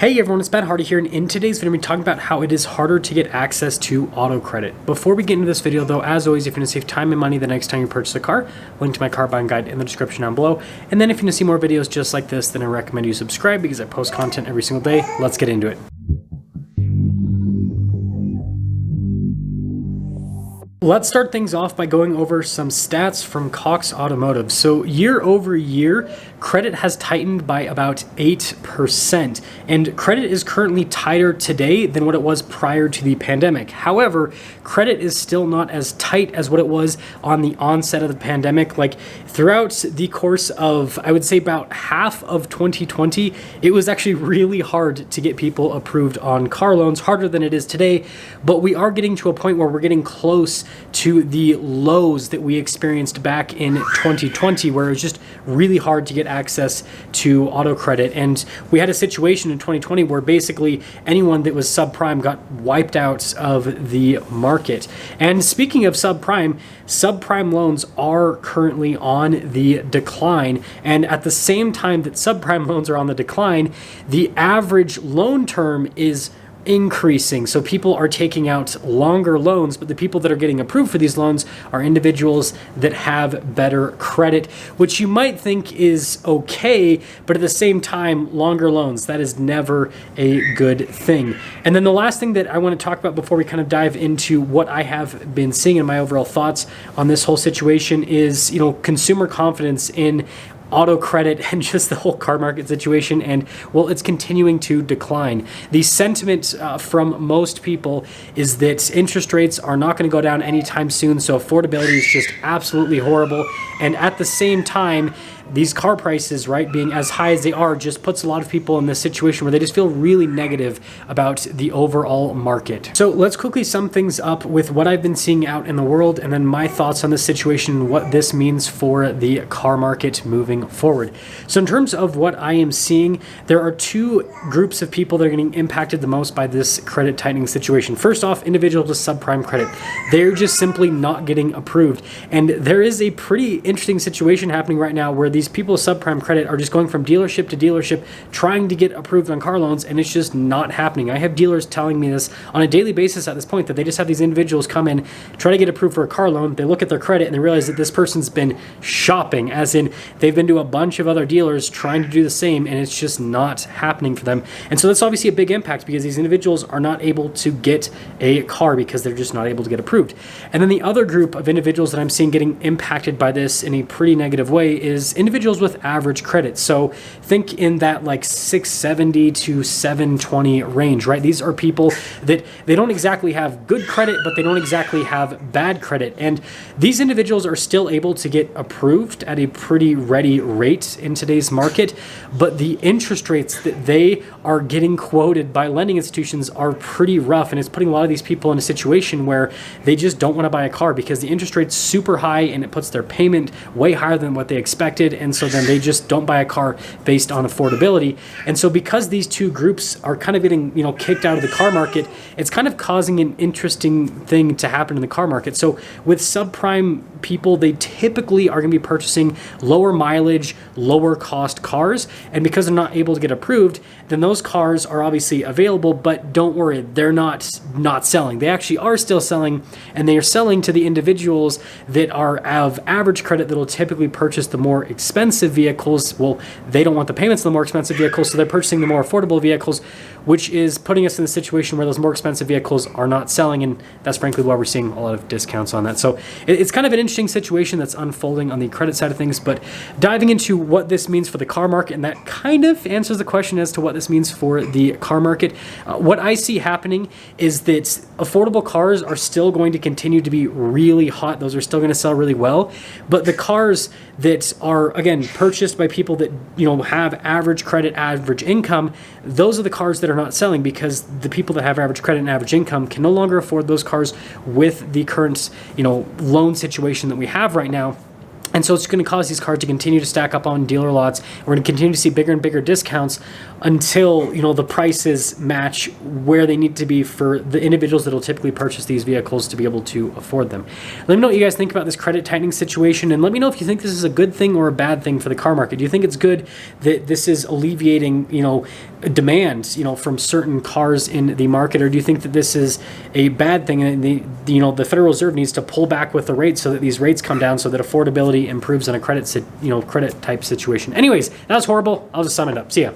Hey everyone, it's Matt Hardy here, and in today's video, we're talking about how it is harder to get access to auto credit. Before we get into this video though, as always, if you want to save time and money the next time you purchase a car, link to my car buying guide in the description down below. And then if you want to see more videos just like this, then I recommend you subscribe because I post content every single day. Let's get into it. Let's start things off by going over some stats from Cox Automotive. So year over year, credit has tightened by about 8%, and credit is currently tighter today than what it was prior to the pandemic. However, credit is still not as tight as what it was on the onset of the pandemic. Like throughout the course of, I would say about half of 2020, it was actually really hard to get people approved on car loans, harder than it is today, but we are getting to a point where we're getting close to the lows that we experienced back in 2020, where it was just really hard to get access to auto credit. And we had a situation in 2020 where basically anyone that was subprime got wiped out of the market. And speaking of subprime loans are currently on the decline. And at the same time that subprime loans are on the decline, the average loan term is increasing. So people are taking out longer loans, but the people that are getting approved for these loans are individuals that have better credit, which you might think is okay, but at the same time, longer loans, that is never a good thing. And then the last thing that I want to talk about before we kind of dive into what I have been seeing and my overall thoughts on this whole situation is, consumer confidence in auto credit and just the whole car market situation, and well, it's continuing to decline. The sentiment from most people is that interest rates are not going to go down anytime soon, so affordability is just absolutely horrible. And at the same time, these car prices, right, being as high as they are, just puts a lot of people in this situation where they just feel really negative about the overall market. So let's quickly sum things up with what I've been seeing out in the world and then my thoughts on this situation and what this means for the car market moving forward. So in terms of what I am seeing, there are two groups of people that are getting impacted the most by this credit tightening situation. First off, individuals with subprime credit. They're just simply not getting approved. And there is a pretty interesting situation happening right now where these people with subprime credit are just going from dealership to dealership trying to get approved on car loans, and it's just not happening. I have dealers telling me this on a daily basis at this point, that they just have these individuals come in, try to get approved for a car loan, they look at their credit and they realize that this person's been shopping, as in they've been to a bunch of other dealers trying to do the same, and it's just not happening for them. And so that's obviously a big impact because these individuals are not able to get a car because they're just not able to get approved. And then the other group of individuals that I'm seeing getting impacted by this in a pretty negative way is individuals with average credit. So think in that like 670 to 720 range, right? These are people that they don't exactly have good credit, but they don't exactly have bad credit. And these individuals are still able to get approved at a pretty ready rate in today's market, but the interest rates that they are getting quoted by lending institutions are pretty rough, and it's putting a lot of these people in a situation where they just don't want to buy a car because the interest rate's super high and it puts their payment way higher than what they expected, and so then they just don't buy a car based on affordability. And so because these two groups are kind of getting kicked out of the car market, it's kind of causing an interesting thing to happen in the car market. So with subprime people, they typically are going to be purchasing lower mileage, lower cost cars, and because they're not able to get approved, then those cars are obviously available, but don't worry, they're not selling. They actually are still selling, and they are selling to the individuals that are of average credit that will typically purchase the more expensive vehicles. Well, they don't want the payments of the more expensive vehicles, so they're purchasing the more affordable vehicles, which is putting us in a situation where those more expensive vehicles are not selling, and that's frankly why we're seeing a lot of discounts on that. So it's kind of an interesting situation that's unfolding on the credit side of things, but diving into what this means for the car market, and that kind of answers the question as to what this means for the car market. What I see happening is that affordable cars are still going to continue to be really hot. Those are still going to sell really well, but the cars that are, again, purchased by people that have average credit, average income, those are the cars that are not selling because the people that have average credit and average income can no longer afford those cars with the current loan situation that we have right now. And so it's going to cause these cars to continue to stack up on dealer lots. We're going to continue to see bigger and bigger discounts until, the prices match where they need to be for the individuals that will typically purchase these vehicles to be able to afford them. Let me know what you guys think about this credit tightening situation, and let me know if you think this is a good thing or a bad thing for the car market. Do you think it's good that this is alleviating, demand, from certain cars in the market, or do you think that this is a bad thing and the Federal Reserve needs to pull back with the rates so that these rates come down so that affordability improves in a credit type situation? Anyways, that was horrible. I'll just sum it up. See ya.